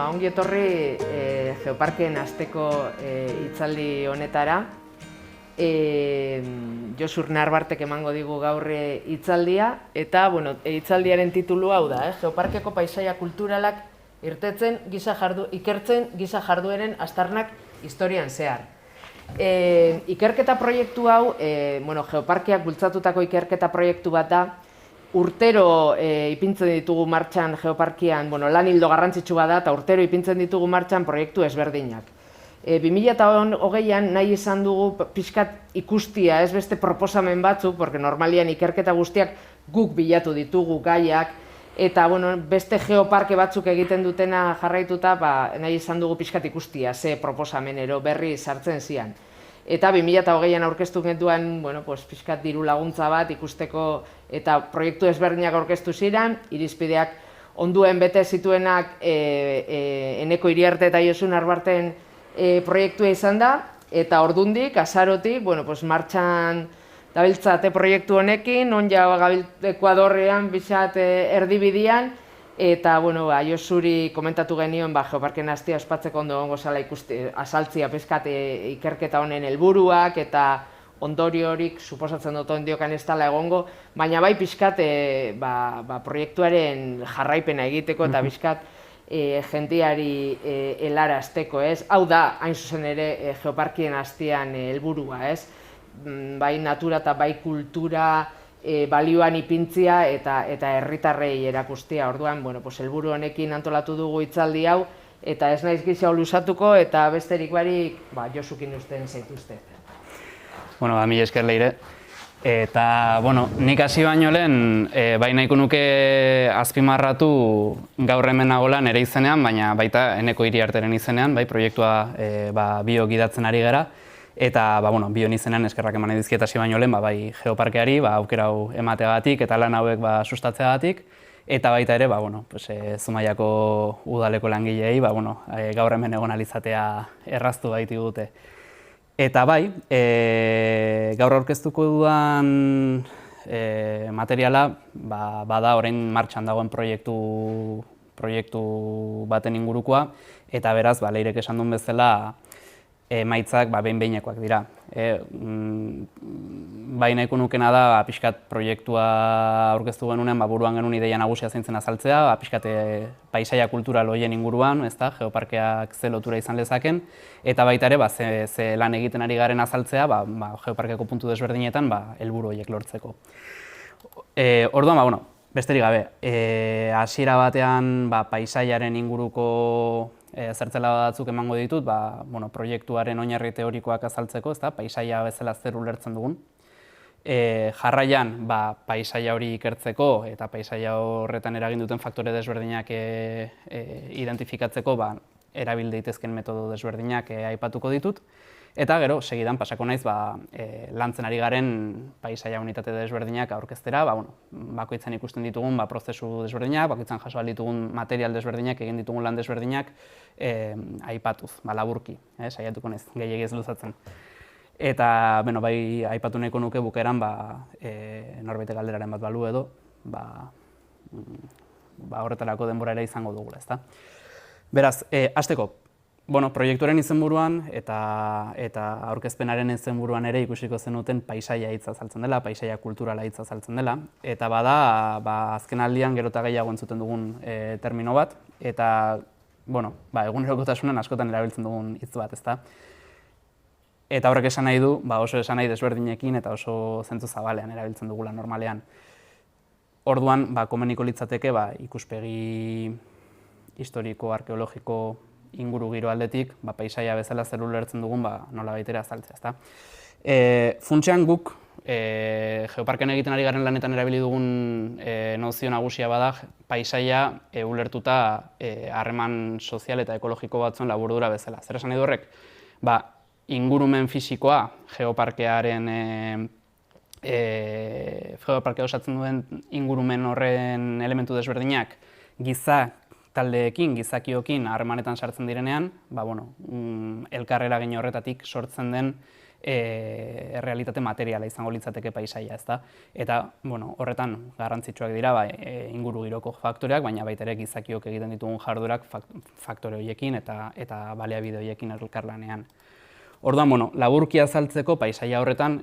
Ongi etorri Geoparken asteko hitzaldi honetara. Josur Narbartek emango digu gaur hitzaldia, eta hitzaldiaren titulua hau da, Geoparkeko paisaia kulturalak ikertzen giza jardueren aztarnak historian zehar. Ikerketa proiektu hau, Geoparkeak bultzatutako ikerketa proiektu bat da. Urtero ipintzen ditugu martxan Geoparkian, lan ildo garrantzitsu bat da, eta urtero ipintzen ditugu martxan proiektu ezberdinak. 2020an nahi izan dugu pixkat ikustia, ez beste proposamen batzuk, porque normalian ikerketa guztiak guk bilatu ditugu gaiak, eta beste geoparke batzuk egiten dutena jarraituta, nahi izan dugu pixkat ikustia, ze proposamenero berri sartzen zian. Eta 2020an aurkeztu genduan pixkat diru laguntza bat ikusteko eta proiektu ezberdinak aurkeztu ziren, irizpideak onduen bete zituenak Eneko Iriarte eta Josu Narbarten proiektua izan da, eta ordundik, azarotik, martxan dabiltzate proiektu honekin, onja gabil Ekuadorrean, bizat erdibidian, eta Josuri komentatu genion Geoparken astia ospatzeko ondo gongo zala azaltzia pizkat ikerketa honen helburuak eta ondoriorik suposatzen dut ondiokan ez dela egongo, baina bai pizkat proiektuaren jarraipena egiteko eta pizkat jendeari helarazteko, ez? Hau da, hain zuzen ere, Geoparkien astian helburua, ez? Bai natura eta bai kultura balioan ipintzia eta herritarrei erakustea. Orduan, helburu honekin antolatu dugu hitzaldi hau, eta ez naiz gehiago luzatuko, eta besterik barik, Josukin uzten zaituzte. Mila esker Leire. Eta, nik hasi baino lehen, bai nahiko nuke azpimarratu gaur hemen nagoela nire izenean, baina baita Eneko Iriarteren izenean, bai proiektua bio gidatzen ari gara. Eta, bion izenean eskerrak eman edizkiet hasi baino lehen, bai Geoparkeari, aukera hau emateagatik eta lan hauek sustatzeagatik. Eta baita ere, Zumaiako udaleko langileei, gaur hemen egon alizatea erraztu baiti dute. Eta bai, gaur aurkeztuko dudan materiala, bada orain martxan dagoen proiektu baten ingurukoa, eta beraz, Leirek esan duen bezala, emaitzak behin-behinekoak dira. Bai nahiko nukena da, pixkat proiektua aurkeztu genunean, buruan genuen ideia nagusia zeintzen azaltzea, pixkat paisaia kultural horien inguruan, Geoparkeak ze lotura izan lezaken, eta baita ere, ze lan egiten ari garen azaltzea, Geoparkeko puntu desberdinetan, helburu horiek lortzeko. Orduan, besterik gabe, hasiera batean paisaiaren inguruko zertzela batzuk emango ditut, proiektuaren oinarri teorikoak azaltzeko, paisaia bezala zer ulertzen dugun. Jarraian, paisaia hori ikertzeko eta paisaia horretan eragin duten faktore desberdinak identifikatzeko erabil daitezken metodo desberdinak aipatuko ditut. Eta gero, segidan pasako naiz lantzen ari garen paisaia unitate desberdinak aurkeztera, bakoitzan ikusten ditugun prozesu desberdinak, bakoitzan jaso ditugun material desberdinak, egin ditugun lan desberdinak aipatuz, laburki, saiatuko naiz, gehiegi ez luzatzen. Eta, bai, aipatu nahiko nuke bukeran, norbait galderaren bat balu edo, horretarako denbora ere izango dugula, ezta? Beraz, hasteko, proiektuaren izenburuan eta aurkezpenaren izenburuan ere ikusiko zenuten paisaia hitza azaltzen dela, paisaia kulturala hitza azaltzen dela, eta bada, azken aldian gero eta gehiago entzuten dugun termino bat, eta, egunerokotasunean askotan erabiltzen dugun hitz bat, ezta? Eta horrek esan nahi du, oso esan nahi desberdinekin eta oso zentzu zabalean erabiltzen dugula normalean. Orduan, komeniko litzateke, ikuspegi historiko, arkeologiko, inguru giro aldetik, paisaia bezala zer ulertzen dugun, nola baitera azaltzea, ezta? Funtsean guk, Geoparken egiten ari garen lanetan erabili dugun nozio nagusia bada, paisaia ulertuta harreman sozial eta ekologiko batzuen laburdura bezala. Zer esan nahi du horrek? Ingurumen fisikoa, geoparkea osatzen duen ingurumen horren elementu desberdinak, taldeekin, gizakiokin harremanetan sartzen direnean, elkar eragin horretatik sortzen den errealitate materiala izango litzateke paisaia, ezta? Eta, bueno, horretan garrantzitsuak dira inguru giroko faktoreak, baina baita ere gizakiok egiten ditugun jarduerak faktore horiekin eta baliabide horiekin elkarlanean. Orduan, bueno, laburki azaltzeko paisaia horretan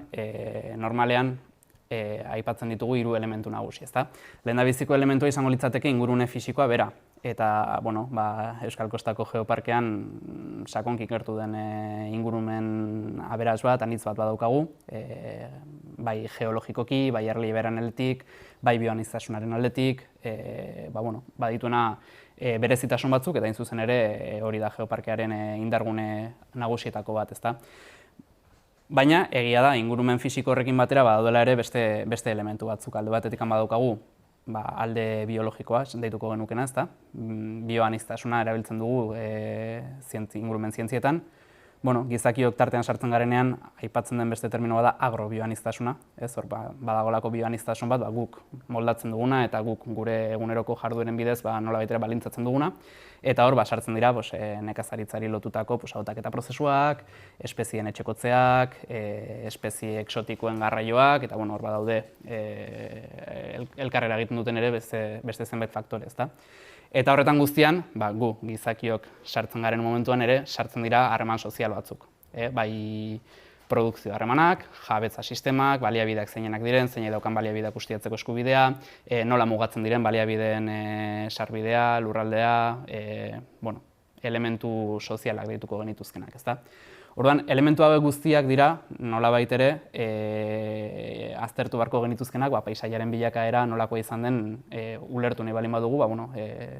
normalean aipatzen ditugu 3 elementu nagusi, ezta? Lehendabiziko elementua izango litzateke ingurune fisikoa bera. Eta, bueno, Euskal Kostako Geoparkean sakonki ikertu den ingurumen aberats bat, anitz bat badaukagu, bai geologikoki, bai erli beran aldetik, bai bioaniztasunaren aldetik, badituena berezitasun batzuk, eta hain zuzen ere hori da Geoparkearen indargune nagusietako bat, ezta? Baina, egia da, ingurumen fisiko horrekin batera badaudela ere beste elementu batzuk. Alde batetik badaukagu alde biologikoa, deituko genukena, ezta? Bioaniztasuna erabiltzen dugu ingurumen zientzietan. Bueno, gizakiok tartean sartzen garenean, aipatzen den beste terminoa da agrobioaniztasuna. Hor, badagolako bioaniztasun bat, guk moldatzen duguna eta guk gure eguneroko jardueren bidez nolabait ere balintzatzen duguna. Eta hor, sartzen dira nekazaritzari lotutako hautaketa prozesuak, espezien etxekotzeak, espezie exotikoen garraioak, eta hor badaude elkarrera egiten duten ere beste zenbait faktore, ezta? Eta horretan guztian, gu gizakiok sartzen garen momentuan ere sartzen dira harreman sozial batzuk. Bai produkzio harremanak, jabetza sistemak, baliabideak zeinenak diren, zeinek daukan baliabideak ustiatzeko eskubidea, nola mugatzen diren baliabideen sarbidea, lurraldea, elementu sozialak deituko genituzkenak, ezta? Orduan, elementu hauek guztiak dira, nolabait ere, aztertu beharko genituzkenak, paisaiaren bilakaera nolakoa izan den ulertu nahi baldin badugu,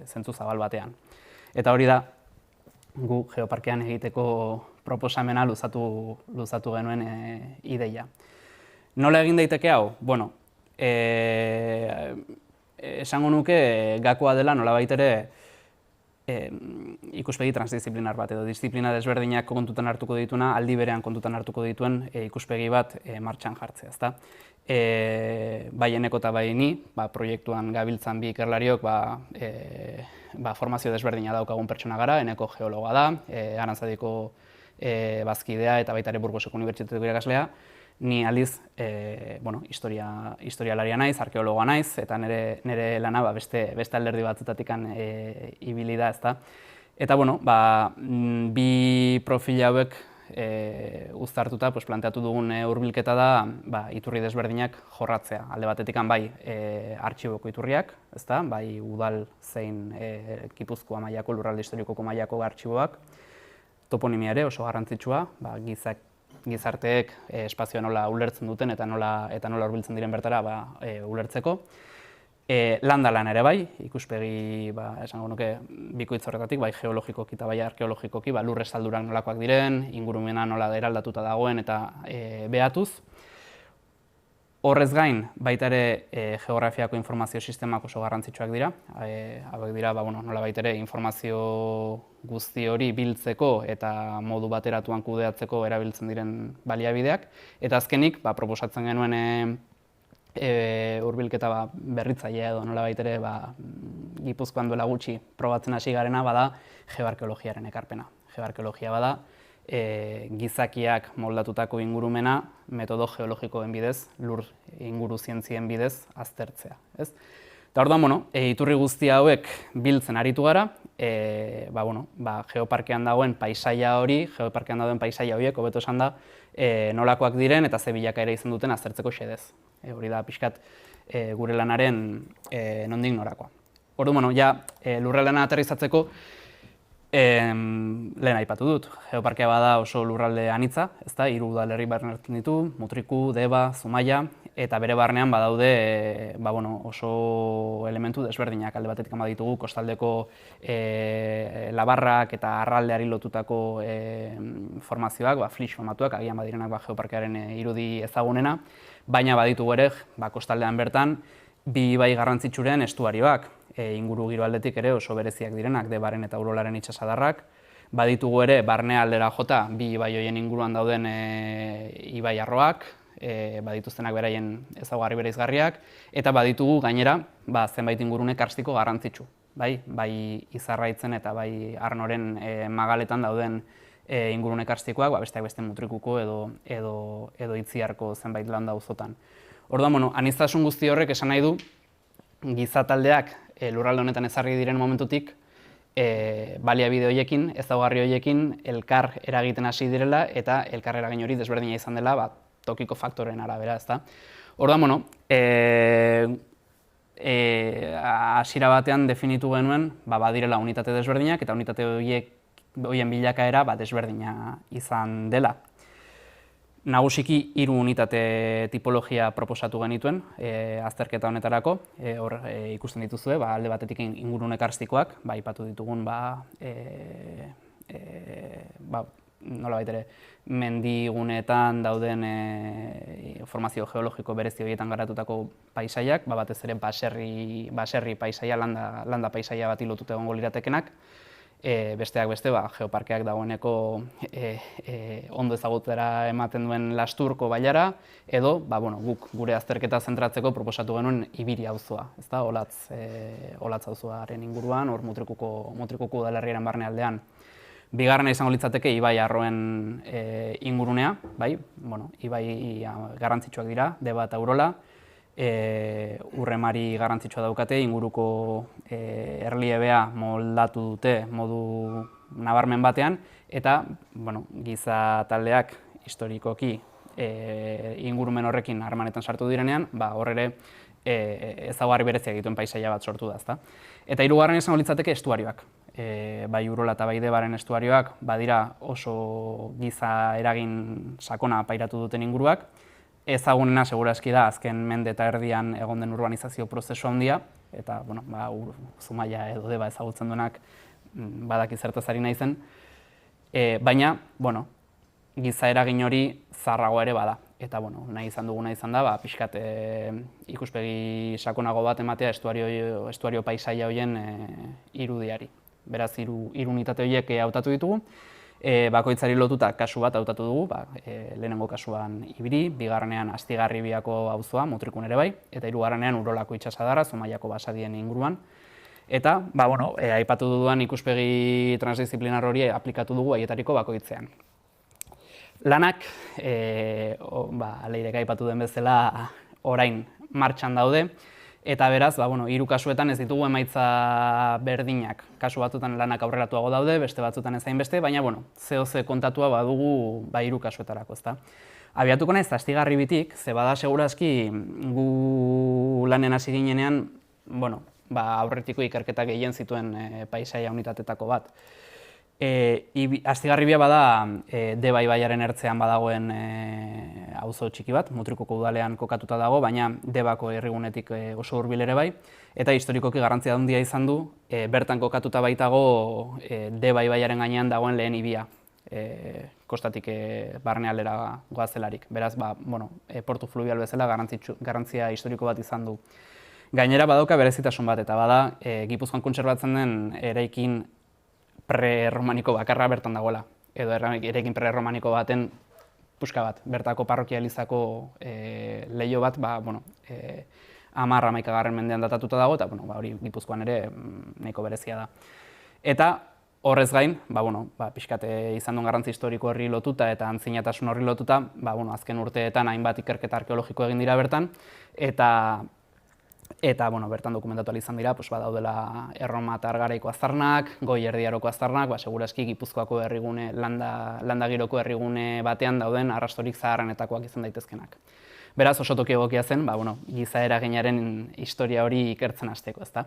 zentzu zabal batean. Eta hori da, gu Geoparkean egiteko proposamena luzatu genuen ideia. Nola egin daiteke hau? Bueno, esango nuke gakoa dela nolabait ere ikuspegi transdisziplinar bat edo disiplina desberdinak kontutan hartuko dituna, aldi berean kontutan hartuko dituen ikuspegi bat martxan jartzea, ezta? Bai eneko eta bai ni, proiektuan gabiltzan bi ikerlariok formazio desberdina daukagun pertsona gara, eneko geologoa da, Arantzadiko bazkidea eta baita ere Burgoseko Unibertsitateko irakaslea. Ni aldiz, historialaria naiz, arkeologoa naiz, eta nire lana beste alderdi batzutatik ibili da, ezta. Eta, bi profila hauek uztartuta planteatu dugun hurbilketa da iturri desberdinak jorratzea. Alde batetik bai artxiboko iturriak, ezta, bai udal zein Gipuzkoa mailako, lurralde historikoko mailako artxiboak, toponimia ere oso garrantzitsua, gizarteek espazioa nola ulertzen duten eta nola hurbiltzen diren bertara ulertzeko. Landa-lan ere bai, ikuspegi, esango nuke, bikoitz horretatik, bai geologikoki eta bai arkeologikoki, lur esaldurak nolakoak diren, ingurumena nola eraldatuta dagoen eta behatuz. Horrez gain, baita ere geografiako informazio sistemak oso garrantzitsuak dira. Hauek dira, nola baita ere informazio guzti hori biltzeko eta modu bateratuan kudeatzeko erabiltzen diren baliabideak. Eta azkenik, proposatzen genuen hurbilketa berritzailea edo nola baita ere Gipuzkoan duela gutxi probatzen hasi garena bada geoarkeologiaren ekarpena. Geoarkeologia bada gizakiak moldatutako ingurumena metodo geologikoen bidez, lur inguru zientzien bidez aztertzea. Eta orduan, iturri guzti hauek biltzen aritu gara, geoparkean dagoen paisaia horiek, hobeto esan da, nolakoak diren eta ze bilakaera izan duten aztertzeko xedez. Hori da pixkat gure lanaren nondik norakoa. Orduan, lurre lana aterrizatzeko, lehen aipatu dut, Geoparkea bada oso lurralde anitza, 3 udalerri barne hartzen ditu, Mutriku, Deba, Zumaia, eta bere barnean badaude oso elementu desberdinak. Alde batetik baditugu kostaldeko labarrak eta arraldeari lotutako formazioak, flix formatuak, agian badirenak Geoparkearen irudi ezagunena, baina baditugu ere kostaldean bertan bi ibai garrantzitsuren estuarioak. Inguru giro aldetik ere oso bereziak direnak, Debaren eta Urolaren itsasadarrak. Baditugu ere barne aldera jota bi ibai horien inguruan dauden ibai arroak, badituztenak beraien ezaugarri bereizgarriak, eta baditugu gainera zenbait ingurune karstiko garrantzitsu. Bai Izarraitzen eta bai Arnoren magaletan dauden ingurune karstikoak, besteak beste mutrikuko edo itziarko zenbait landa auzotan. Orduan, bueno, aniztasun guzti horrek esan nahi du, giza taldeak lurralde honetan ezarri diren momentutik, baliabide horiekin, ezaugarri horiekin, elkar eragiten hasi direla eta elkar eragin hori desberdina izan dela tokiko faktoren arabera, ezta. Orduan, bueno, hasiera batean definitu genuen badirela unitate desberdinak eta unitate horien bilakaera desberdina izan dela. Nagusiki 3 unitate tipologia proposatu genituen azterketa honetarako. Hor ikusten dituzue, alde batetik ingurune karstikoak, aipatu ditugun nolabait ere mendiguneetan dauden formazio geologiko berezi horietan garatutako paisaiak, batez ere baserri paisaia, landa paisaia bati lotuta egongo liratekenak. Besteak beste, geoparkeak dagoeneko ondo ezagutzera ematen duen Lasturko bailara, edo guk gure azterketa zentratzeko proposatu genuen Ibiri auzoa, Olatz auzoaren inguruan, hor Mutrikuko udalerriaren barnealdean. Bigarrena izango litzateke Ibai Arroen ingurunea, ibai garrantzitsuak dira, Deba eta Urola, urremari garrantzitsua daukate, inguruko erliebea moldatu dute modu nabarmen batean, eta giza taldeak historikoki ingurumen horrekin harremanetan sartu direnean, hor ere ezaugarri bereziak dituen paisaia bat sortu da, ezta. Eta hirugarren izango litzateke estuarioak. Bai Urola eta bai Debaren estuarioak badira oso giza eragin sakona pairatu duten inguruak. Ezagunena segurazki da azken mende eta erdian egon den urbanizazio prozesu handia, eta Zumaia edo Deba ezagutzen duenak badaki zertaz ari naizen. Baina, giza eragin hori zaharragoa ere bada. Eta nahi izan duguna izan da, pixkat ikuspegi sakonago bat ematea estuario paisaia horien irudiari. Beraz, 3 unitate horiek hautatu ditugu. Bakoitzari lotuta kasu bat hautatu dugu, lehenengo kasuan Ibiri, bigarrenean Astigarribiako auzoa, Mutrikun ere bai, eta hirugarrenean Urolako itsasadarra, Zumaiako basadien inguruan. Eta, aipatu dudan ikuspegi transdisziplinar hori aplikatu dugu haietariko bakoitzean. Lanak, Leirek aipatu den bezala, orain martxan daude, eta beraz, 3 kasuetan ez ditugu emaitza berdinak. Kasu batzutan lanak aurreratuago daude, beste batzutan ez hainbeste, baina, ze kontatua badugu 3 kasuetarako, ezta. Abiatuko naiz Astigarribitik, ze bada segurazki gu lanen hasi ginenean, aurretiko ikerketak egin zituen paisaia unitatetako bat. Astigarribia bada Deba ibaiaren ertzean badagoen auzo txiki bat, Mutrikuko udalean kokatuta dago, baina Debako herrigunetik oso hurbil ere bai, eta historikoki garrantzia handia izan du, bertan kokatuta baitago Deba ibaiaren gainean dagoen lehen ibia, kostatik barnealdera goazelarik. Beraz, portu fluvial bezala garrantzia historiko bat izan du. Gainera badauka berezitasun bat, eta bada Gipuzkoan kontserbatzen den eraikin pre-erromaniko bakarra bertan dagoela, edo eraikin pre-erromaniko baten puska bat, bertako parrokializako leiho bat, 10–11 mendean datatuta dago, eta hori Gipuzkoan ere nahiko berezia da. Eta horrez gain, pixkat izan duen garrantzi historiko horri lotuta eta antzinatasun horri lotuta, azken urteetan hainbat ikerketa arkeologiko egin dira bertan, eta bertan dokumentatu izan dira, badaudela Erromatar garaiko aztarnak, Goi Erdi Aroko aztarnak, segurazki Gipuzkoako herrigune, landagiroko herrigune batean dauden arrastorik zaharrenetakoak izan daitezkenak. Beraz, oso toki egokia zen, giza eraginaren historia hori ikertzen hasteko, ezta.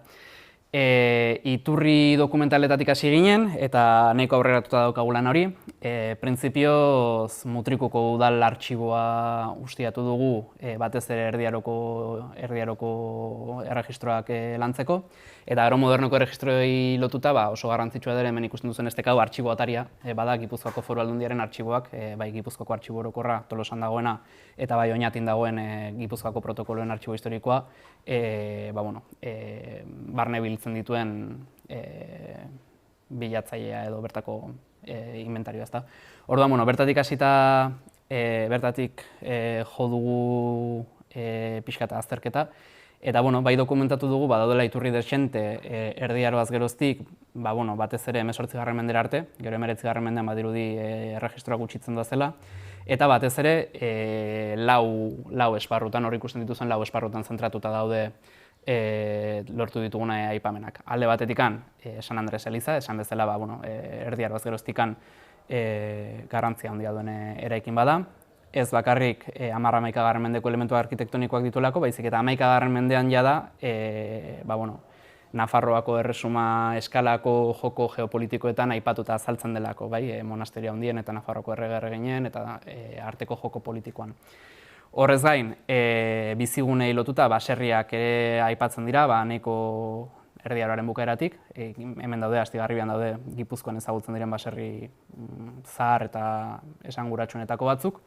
Iturri dokumentaletatik hasi ginen, eta nahiko aurreratuta daukagu lan hori. Printzipioz Mutrikuko udal artxiboa ustiatu dugu, batez ere erdiaroko erregistroak lantzeko. Eta Gero Modernoko erregistroi lotuta oso garrantzitsua dela hemen ikusten duzen estekau artxibo ataria, bada Gipuzkoako Foru Aldundiaren artxiboak, bai Gipuzkoako artxibo orokorra Tolosan dagoena, eta bai Oñatin dagoen Gipuzkoako protokoloen artxibo historikoa, barne biltzen dituen bilatzailea edo bertako inventarioa, ezta. Orduan, bertatik hasita, bertatik jo dugu pixka eta azterketa, Eta bai dokumentatu dugu, badaudela iturri desente Erdi Aroaz geroztik, batez ere 18. mendera arte, gero 19. mendean badirudi erregistroak gutxitzen da zela, eta batez ere lau esparrutan, hor ikusten dituzen lau esparrutan zentratuta daude lortu dituguna aipamenak. Alde batetikan San Andres eliza, esan bezala Erdi Aroaz geroztikan garrantzia handia duen eraikin bada. Ez bakarrik 10-11. mendeko elementu arkitektonikoak dituelako, baizik eta 11. mendean jada Nafarroako erresuma eskalako joko geopolitikoetan aipatuta azaltzen delako, monasterio handien eta Nafarroako errege-erreginen eta arteko joko politikoan. Horrez gain, bizigunei lotuta baserriak ere aipatzen dira, nahiko Erdi Aroaren bukaeratik, hemen daude, Astigarrabian daude, Gipuzkoan ezagutzen diren baserri zahar eta esanguratsuenetako batzuk.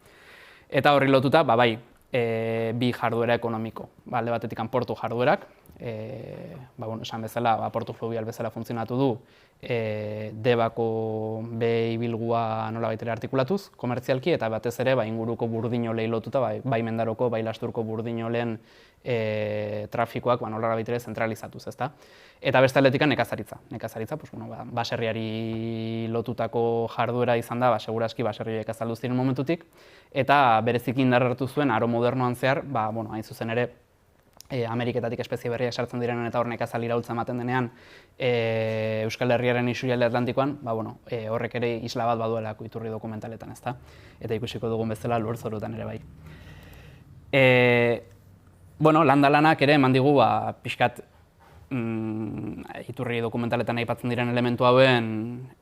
Eta horri lotuta, bi jarduera ekonomiko. Alde batetik portu jarduerak, esan bezala, portu fluvial bezala funtzionatu du, Debako behi bilgua nola baitere artikulatuz, komertzialki, eta batez ere inguruko burdinolei lotuta, bai Mendaroko, bai Lasturko burdinoleen trafikoak nola baitere zentralizatuz, ezta? Eta beste aldetikan nekazaritza. Nekazaritza, baserriari lotutako jarduera izan da, segurazki baserriak azaldu ziren momentutik, eta bereziki indarra hartu zuen aro modernoan zehar, hain zuzen ere, Ameriketatik espezie berriak sartzen direnen eta hor nekazal iraultza ematen denean Euskal Herriaren isurialde Atlantikoan, horrek ere isla bat baduelako iturri dokumentaletan, ezta? Eta ikusiko dugun bezala Lurzorutan ere bai. Landa-lanak ere eman digu pixkat iturri dokumentaletan aipatzen diren elementu hauen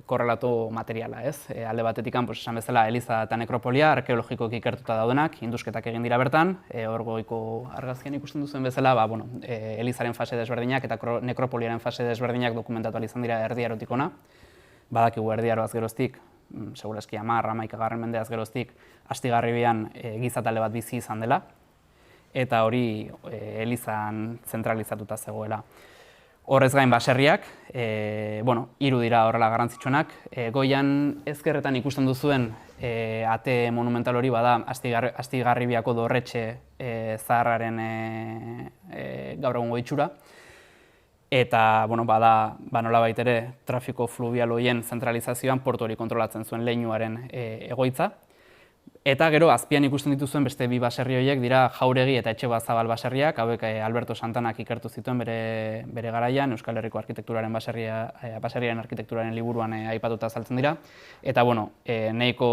korrelatu materiala, ez? Alde batetik, esan bezala, eliza eta nekropolia arkeologikoki ikertuta daudenak, indusketak egin dira bertan, hor goiko argazkian ikusten duzen bezala, elizaren fase desberdinak eta nekropoliaren fase desberdinak dokumentatu izan dira Erdi Arotik hona. Badakigu Erdi Aroaz geroztik, segurazki 10-11. mendeaz geroztik, Astigarrabian gizatalde bat bizi izan dela, eta hori elizan zentralizatuta zegoela. Horrez gain baserriak, hiru dira horrela garrantzitsuenak. Goian ezkerretan ikusten duzuen ate monumental hori bada Astigarrabiako dorretxe zaharraren gaur egungo itxura. Eta bada nolabait ere trafiko fluvial horien zentralizazioan portu hori kontrolatzen zuen leinuaren egoitza. Eta gero, azpian ikusten dituzuen beste bi baserri horiek dira Jauregi eta Etxebazabal baserriak, hauek Alberto Santanak ikertu zituen bere garaian, Euskal Herriko arkitekturaren baserriaren arkitekturaren liburuan aipatuta azaltzen dira. Eta, nahiko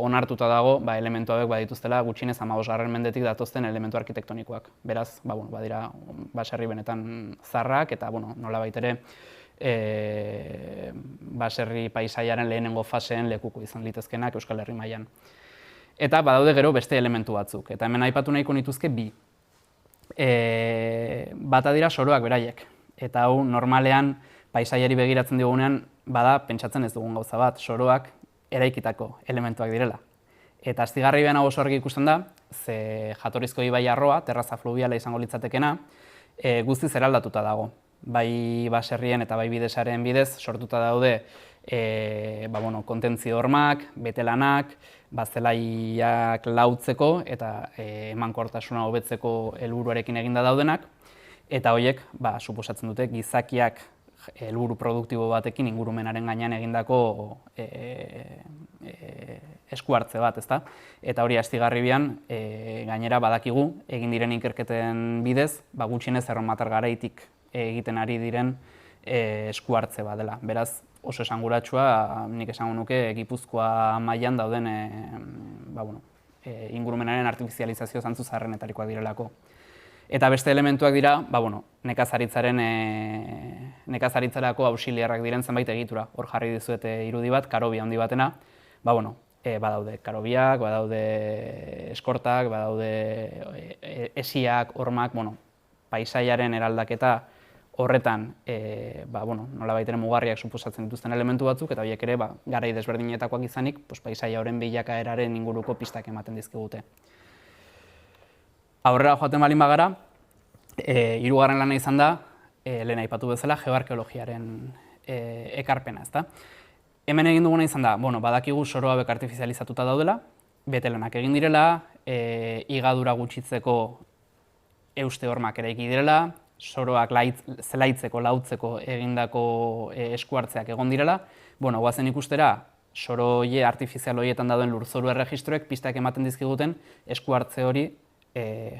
onartuta dago, elementu hauek badituztela gutxienez 15. mendetik datozten elementu arkitektonikoak. Beraz, badira baserri benetan zaharrak eta, nolabait ere, baserri paisaiaren lehenengo faseen lekuko izan litezkenak Euskal Herri mailan. Eta badaude gero beste elementu batzuk, eta hemen aipatu nahiko nituzke bi. Bata dira soroak beraiek, eta hau normalean paisaiari begiratzen digunean pentsatzen ez dugun gauza bat, soroak eraikitako elementuak direla. Eta Astigarrabian hau oso argi ikusten da, ze jatorrizko ibai arroa, terraza fluviala izango litzatekena, guztiz eraldatuta dago. Bai baserrien eta bai bidesaren bidez sortuta daude kontentzio hormak, betelanak, zelaiak lautzeko eta emankortasuna hobetzeko helburuarekin eginda daudenak, eta horiek suposatzen dute gizakiak helburu produktibo batekin ingurumenaren gainean egindako esku hartze bat, ezta? Eta hori Astigarrabian gainera badakigu egin diren ikerketen bidez, gutxienez erromatar garaitik egiten ari diren esku hartze bat dela. Beraz, oso esanguratsua, nik esango nuke Gipuzkoa mailan dauden ingurumenaren artifizializazio zantzu zaharrenetarikoak direlako. Eta beste elementuak dira, nekazaritzarako auxiliarrak diren zenbait egitura. Hor jarri dizuete irudi bat, karobia handi batena, badaude karobiak, badaude eskortak, badaude esiak, hormak, paisaiaren eraldaketa horretan nolabait ere mugarriak suposatzen dituzten elementu batzuk, eta horiek ere garai desberdinetakoak izanik, paisaia horren bilakaeraren inguruko pistak ematen dizkigute. Aurrera joaten balin bagara, hirugarren lana izan da, lehen aipatu bezala, geoarkeologiaren ekarpena, ezta? Hemen egin duguna izan da, badakigu soro hauek artifizializatuta daudela, betelanak egin direla, higadura gutxitzeko euste hormak eraiki direla, soroak zelaitzeko, lautzeko egindako esku hartzeak egon direla, bueno, goazen ikustera, soro artifizial horietan dauden lurzoru erregistroek pistak ematen dizkiguten esku hartze hori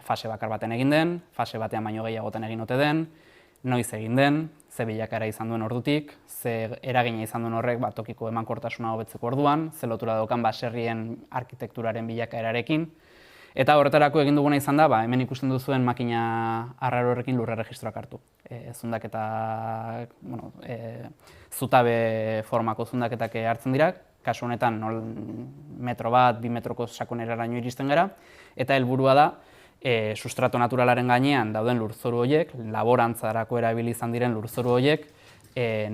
fase bakar baten egin den, fase batean baino gehiagotan egin ote den, noiz egin den, ze bilakaera izan duen ordutik, ze eragina izan duen horrek tokiko emankortasuna hobetzeko orduan, ze lotura daukan baserrien arkitekturaren bilakaerarekin. Eta horretarako egin duguna izan da, hemen ikusten duzuen makina arraro horrekin lurre registroak hartu. Zundaketak, zutabe formako zundaketak hartzen dira, kasu honetan metro bat, 2 metroko sakoneraraino iristen gara, eta helburua da, sustrato naturalaren gainean dauden lurzoru horiek, laborantzarako erabili izan diren lurzoru horiek,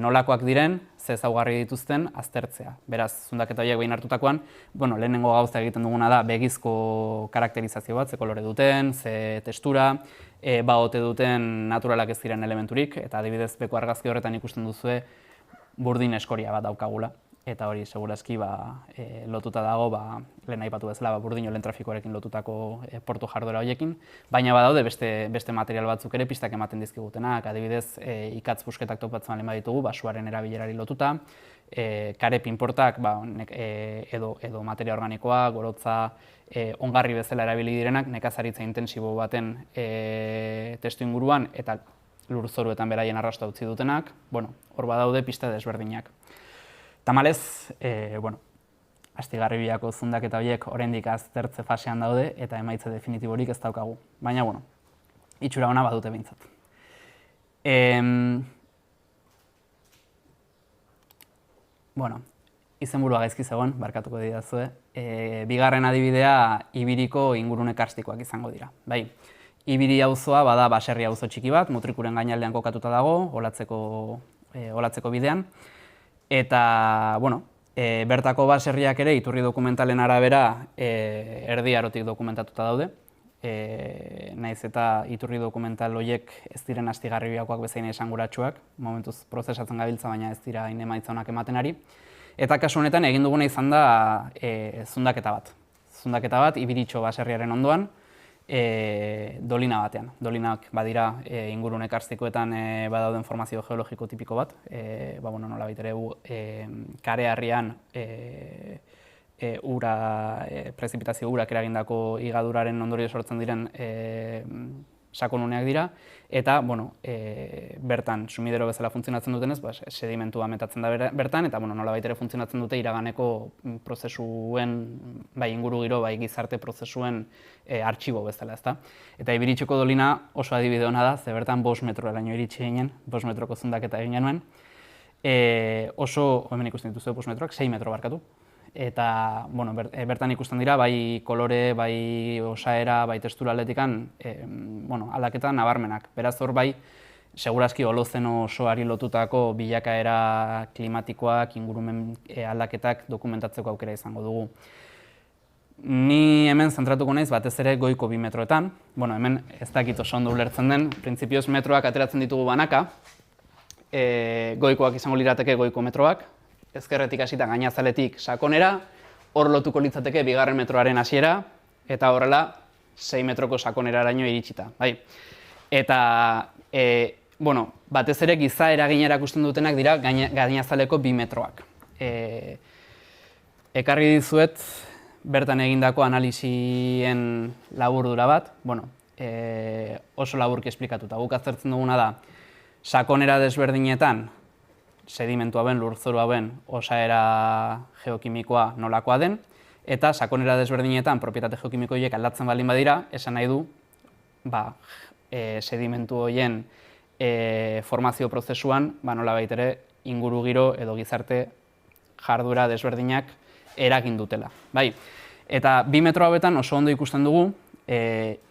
nolakoak diren, ze ezaugarri dituzten aztertzea. Beraz, zundaketa horiek behin hartutakoan, lehenengo gauza egiten duguna da begizko karakterizazio bat, ze kolore duten, ze textura, ote duten naturalak ez diren elementurik, eta adibidez beko argazki horretan ikusten duzue burdin eskoria bat daukagula. Eta hori segurazki lotuta dago, lehen aipatu bezala burdin olen trafikoarekin lotutako portu jarduera horiekin, baina badaude beste material batzuk ere pistak ematen dizkigutenak, adibidez ikatz busketak topatzen baldin baditugu, suaren erabilerari lotuta, kare pinportak edo materia organikoa, gorotza, ongarri bezala erabili direnak, nekazaritza intensibo baten testu inguruan eta lurzoruetan beraien arrasta utzi dutenak, hor badaude pista desberdinak. Tamalez, astigarribiako zundaketa horiek oraindik aztertze fasean daude eta emaitza definitiborik ez daukagu. Baina, itxura ona badute behintzat. Izenburua gaizki zegoen, barkatuko didazue. Bigarren adibidea Ibiriko ingurune karstikoak izango dira. Ibiri auzoa bada baserri auzo txiki bat, Mutrikuren gainaldean kokatuta dago, olatzeko bidean. Eta, bertako baserriak ere iturri dokumentalen arabera Erdi Arotik dokumentatuta daude. Naiz eta iturri dokumental horiek ez diren astigarribiakoak bezain esanguratsuak, momentuz prozesatzen gabiltza, baina ez dira hain emaitza onak ematen ari. Eta kasu honetan egin duguna izan da zundaketa bat. Zundaketa bat Ibiritxo baserriaren ondoan, dolina batean. Dolinak badira ingurune karstikoetan badauden formazio geologiko tipiko bat. Nolabait ere kareharrian prezipitazio urak eragindako higaduraren ondorio sortzen diren sakonuneak dira, eta bertan sumidero bezala funtzionatzen dutenez, sedimentua metatzen da bertan, eta nolabait ere funtzionatzen dute iraganeko prozesuen, bai ingurugiro, bai gizarte prozesuen artxibo bezala, ezta. Eta Ibiritxoko dolina oso adibide ona da, ze bertan 5 metroraino iritsi ginen, 5 metroko zundaketa egin genuen. Hemen ikusten dituzue 5 metroak, 6 metro barkatu. Eta bertan ikusten dira, bai kolore, bai osaera, bai textura aldetikan aldaketa nabarmenak. Beraz hor bai, segurazki holozeno osoari lotutako bilakaera klimatikoak, ingurumen aldaketak dokumentatzeko aukera izango dugu. Ni hemen zentratuko naiz batez ere goiko 2 metroetan. Hemen ez dakit oso ondo ulertzen den, printzipioz metroak ateratzen ditugu banaka, goikoak izango lirateke goiko metroak, ezkerretik hasita gainazaletik sakonera, hor lotuko litzateke 2. metroaren hasiera, eta horrela 6 metroko sakoneraraino iritsita. Eta, batez ere giza eragina erakusten dutenak dira gainazaleko 2 metroak. Ekarri dizuet, bertan egindako analisien laburdura bat, oso laburki esplikatuta. Guk aztertzen duguna da, sakonera desberdinetan, sedimentu hauen, lurzoru hauen, osaera geokimikoa nolakoa den, eta sakonera desberdinetan propietate geokimiko horiek aldatzen baldin badira, esan nahi du, sedimentu horien formazio prozesuan, nolabait ere ingurugiro edo gizarte jarduera desberdinak eragin dutela. Eta 2 metro hauetan oso ondo ikusten dugu, 3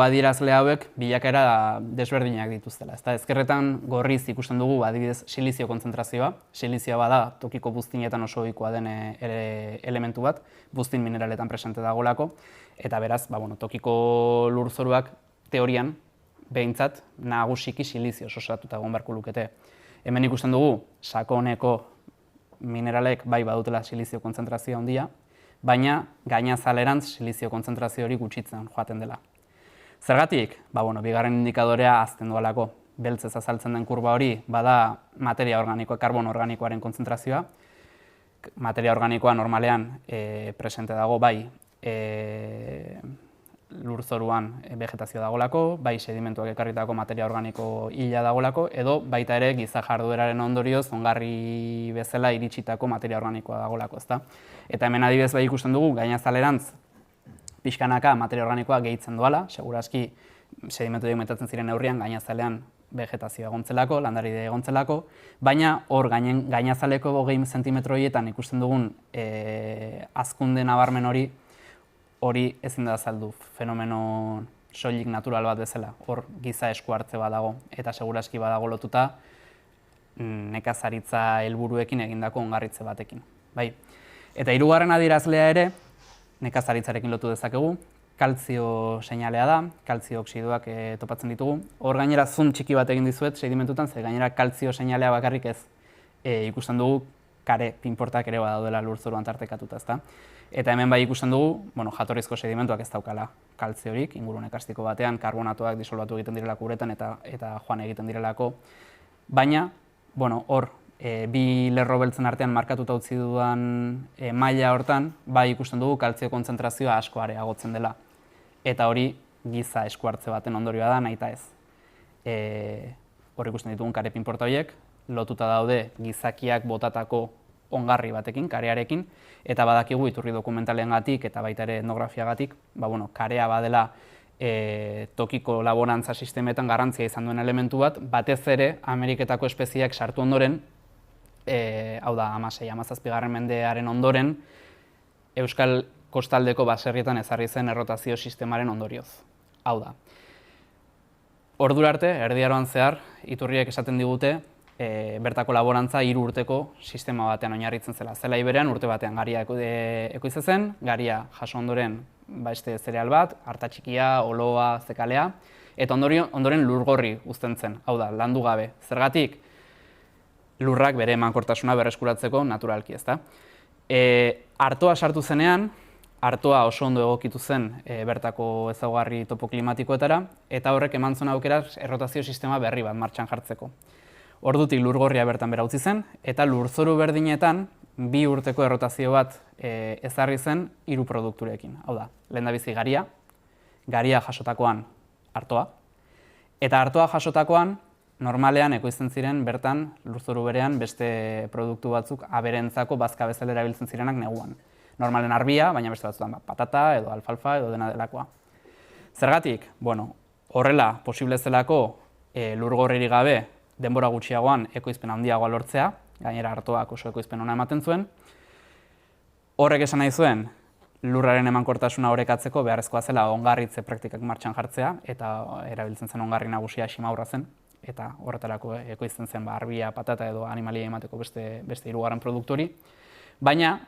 adierazle hauek bilakaera desberdinak dituztela. Ezkerretan gorriz ikusten dugu adibidez silizio kontzentrazioa. Silizioa bada tokiko buztinetan oso ohikoa den elementu bat, buztin mineraletan presente dagolako, eta beraz, tokiko lurzoruak teorian, behintzat, nagusiki silizioz osatuta egon beharko lukete. Hemen ikusten dugu, sakoneko mineralek bai badutela silizio kontzentrazioa handia, baina gainazalerantz silizio kontzentrazio hori gutxitzen joaten dela. Zergatik? Bigarren indikadorea azten dualako. Beltzez azaltzen den kurba hori, bada materia organikoa, karbono organikoaren kontzentrazioa. Materia organikoa normalean presente dago bai lurzoruan vegetazio dagolako, bai sedimentuak ekarritako materia organiko hila dagolako, edo baita ere giza jardueraren ondorioz ongarri bezala iritsitako materia organikoa dagolako, ezta? Eta hemen adibidez bai ikusten dugu gainazalerantz pixkanaka materia organikoa gehitzen doala, segurazki sedimentu metatzen ziren neurrian gainazalean vegetazioa egontzelako, landaride egontzelako, baina hor gainazaleko 20 zentimetro horietan ikusten dugun hazkunde nabarmen hori ezin da azaldu fenomeno soilik natural bat bezala, hor giza esku hartze badago, eta segurazki badago lotuta nekazaritza helburuekin egindako ongarritze batekin. Bai. Eta hirugarren adierazlea ere, nekazaritzarekin lotu dezakegu, kaltzio seinalea da, kaltzio oksidoak topatzen ditugu. Hor gainera zoom txiki bat egin dizuet sedimentutan, ze gainera kaltzio seinalea bakarrik ez ikusten dugu kare pinportak ere badaudela lurzoruan tartekatuta, ezta? Eta hemen bai ikusten dugu, jatorrizko sedimentuak ez daukala kaltziorik, ingurune karstiko batean, karbonatoak disolbatu egiten direlako uretan eta joan egiten direlako. Baina, hor, bi lerro beltzen artean markatuta utzi dudan maila hortan, bai ikusten dugu kaltzio kontzentrazioa asko areagotzen dela. Eta hori giza esku hartze baten ondorioa da, nahita ez. Hor ikusten ditugun kare pinporta horiek, lotuta daude gizakiak botatako ongarri batekin, karearekin, eta badakigu iturri dokumentaleangatik eta baita ere etnografiagatik, karea badela tokiko laborantza sistemetan garrantzia izan duen elementu bat, batez ere Ameriketako espeziak sartu ondoren, hau da 16-17 mendearen ondoren, Euskal kostaldeko baserrietan ezarri zen errotazio sistemaren ondorioz. Hau da. Ordura arte, Erdi Aroan zehar, iturriek esaten digute, bertako laborantza 3 urteko sistema batean oinarritzen zela. Zela iberean urte batean garia ekoizten zen, garia jaso ondoren beste zereal bat, arta txikia, oloa, zekalea, eta ondoren lurgorri uzten zen, hau da, landu gabe. Zergatik, lurrak bere emankortasuna berreskuratzeko naturalki, ezta? Artoa sartu zenean, artoa oso ondo egokitu zen bertako ezaugarri topoklimatikoetara, eta horrek eman zuen aukera errotazio sistema berri bat martxan jartzeko. Ordutik lurgorria bertan bera utzi zen, eta lurzoru berdinetan 2 urteko errotazio bat ezarri zen 3 produkturekin. Hau da, lehendabizi garia jasotakoan artoa, eta artoa jasotakoan normalean ekoizten ziren bertan lurzoru berean beste produktu batzuk aberentzako bazka bezala erabiltzen zirenak neguan. Normalen arbia, baina beste batzutan patata edo alfalfa edo dena delakoa. Zergatik? Horrela posible zelako lurgorririk gabe denbora gutxiagoan ekoizpen handiagoa lortzea, gainera artoak oso ekoizpen ona ematen zuen. Horrek esan nahi zuen, lurraren emankortasuna orekatzeko beharrezkoa zela ongarritze praktikak martxan jartzea, eta erabiltzen zen ongarri nagusia simaurra zen, eta horretarako ekoizten zen arbia, patata edo animalia emateko beste 3. produktori. Baina,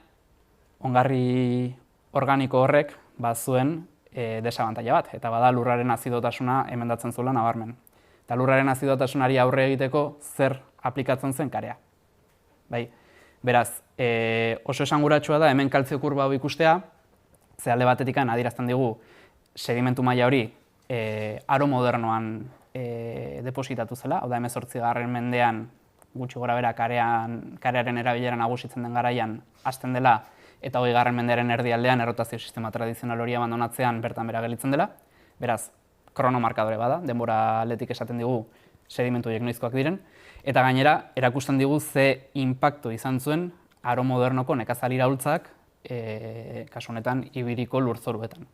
ongarri organiko horrek bazuen desabantaila bat, eta bada lurraren azidotasuna emendatzen zuela nabarmen. Eta lurraren azidotasunari aurre egiteko zer aplikatzen zen karea. Beraz, oso esanguratsua da hemen kaltzio kurba hau ikustea, ze alde batetik adierazten digu sedimentu maila hori aro modernoan depositatu zela, hau da 18. mendean gutxi gora bera karearen erabilera nagusitzen den garaian hasten dela, eta 20. mendearen erdialdean errotazio sistema tradizional hori abandonatzean bertan bera gelditzen dela. Beraz, kronomarkadore bada, denbora aldetik esaten digu sedimentu horiek noizkoak diren, eta gainera erakusten digu ze inpaktu izan zuen aro modernoko nekazal iraultzak, kasu honetan ibiriko lurzoruetan.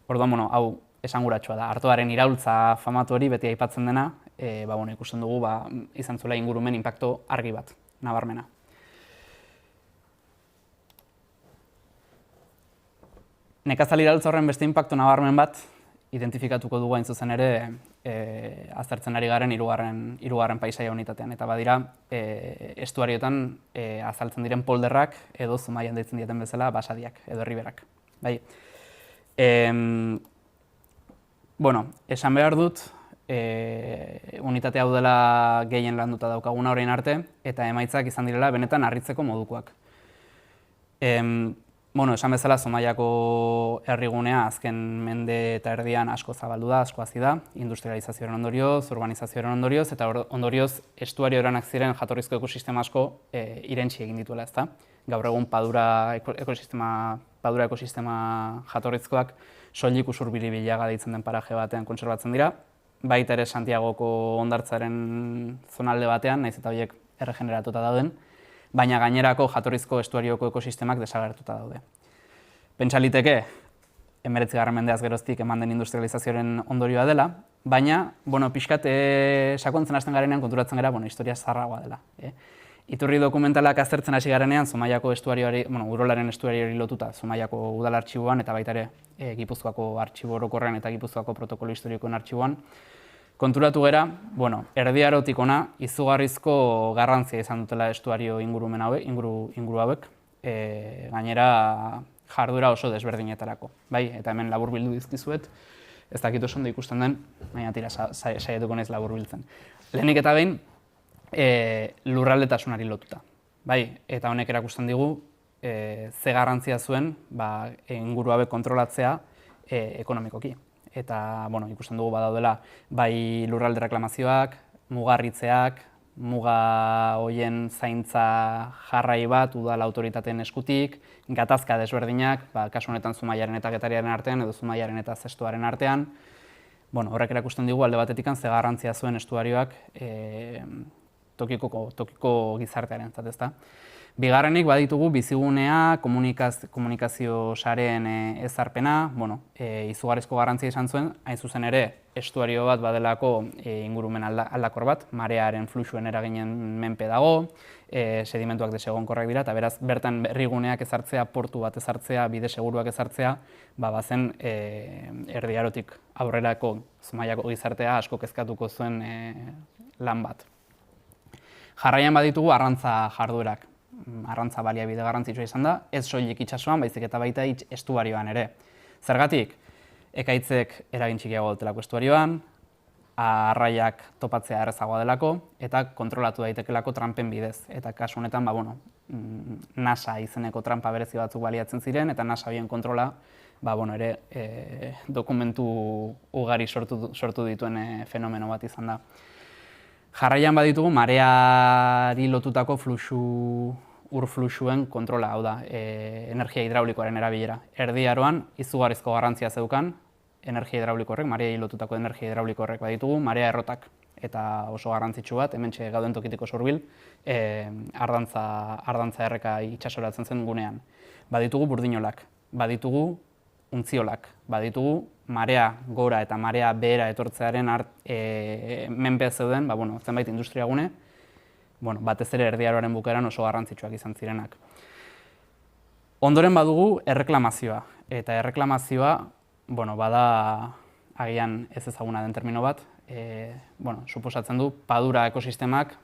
Orduan, hau esanguratsua da, artoaren iraultza famatu hori beti aipatzen dena, ikusten dugu izan zuela ingurumen inpaktu argi bat, nabarmena. Nekazal iraultza horren beste inpaktu nabarmen bat, identifikatuko dugu hain zuzen ere aztertzen ari garen 3. paisaia unitatean. Eta badira, estuarioetan azaltzen diren polderrak edo zumaian deitzen dieten bezala basadiak edo herriberak. Esan behar dut, unitate hau dela gehien landuta daukaguna orain arte, eta emaitzak izan direla benetan harritzeko modukoak. Bueno, esan bezala, Zumaiako herrigunea azken mende eta erdian asko zabaldu da, asko hazi da, industrializazioaren ondorioz, urbanizazioaren ondorioz, eta ondorioz estuario eranak ziren jatorrizko ekosistema asko irentsi egin dituela, ezta? Gaur egun padura ekosistema jatorrizkoak soilik Usurbilibilaga deitzen den paraje batean kontserbatzen dira, baita ere Santiagoko hondartzaren zonalde batean, nahiz eta horiek erregeneratuta dauden, baina gainerako jatorrizko estuarioko ekosistemak desagertuta daude. Pentsa liteke, 19. mendeaz geroztik eman den industrializazioaren ondorioa dela, baina, pixkat sakontzen hasten garenean konturatzen gara, historia zaharragoa dela. Iturri dokumentalak aztertzen hasi garenean, Zumaiako estuarioari, Urolaren estuarioari lotuta, Zumaiako udal artxiboan eta baita ere Gipuzkoako artxibo orokorrean eta Gipuzkoako protokolo historikoen artxiboan, konturatu gera, Erdi Arotik hona izugarrizko garrantzia izan dutela estuario inguru hauek, gainera jarduera oso desberdinetarako. Eta hemen laburbildu dizkizuet, ez dakit oso ondo ikusten den, baina tira saiatuko naiz laburbiltzen. Lehenik eta behin, lurraldetasunari lotuta. Eta honek erakusten digu, ze garrantzia zuen inguru hauek kontrolatzea ekonomikoki. Eta ikusten dugu badaudela bai lurralde reklamazioak, mugarritzeak, muga hoien zaintza jarrai bat udal autoritateen eskutik, gatazka desberdinak, kasu honetan Zumaiaren eta Getariaren artean edo Zumaiaren eta Zestoaren artean. Horrek erakusten digu alde batetikan ze garrantzia zuen estuarioak tokiko gizartearentzat, ezta. Bigarrenik baditugu bizigunea, komunikazio sareen ezarpena, izugarrizko garrantzia izan zuen, hain zuzen ere estuario bat badelako ingurumen aldakor bat, marearen fluxuen eraginen menpe dago, sedimentuak desegonkorrak dira, eta beraz bertan herriguneak ezartzea, portu bat ezartzea, bide seguruak ezartzea, bazen Erdi Arotik aurrerako Zumaiako gizartea asko kezkatuko zuen lan bat. Jarraian baditugu arrantza jarduerak. Arrantza baliabide garrantzitsua izan da, ez soilik itsasoan, baizik eta baita estuarioan ere. Zergatik, ekaitzek eragin txikiago dutelako estuarioan, arraiak topatzea errazagoa delako, eta kontrolatu daitekelako trampen bidez. Eta kasu honetan, NASA izeneko trampa berezi batzuk baliatzen ziren, eta NASA horien kontrola, dokumentu ugari sortu dituen fenomeno bat izan da. Jarraian baditugu mareari lotutako ur-fluxuen kontrola, hau da, energia hidraulikoaren erabilera. Erdi Aroan izugarrizko garrantzia zeukan energia hidrauliko horrek, mareari lotutako energia hidrauliko horrek baditugu, marea errotak eta oso garrantzitsu bat, hementxe gauden tokiteko hurbil, ardantza erreka itsasoratzen zen gunean. Baditugu burdinolak, baditugu untziolak, baditugu marea gora eta marea behera etortzearen menpe zeuden, zenbait industriagune, batez ere Erdi Aroaren bukaeran oso garrantzitsuak izan zirenak. Ondoren badugu erreklamazioa, eta erreklamazioa, bada agian ez ezaguna den termino bat, suposatzen du padura ekosistemak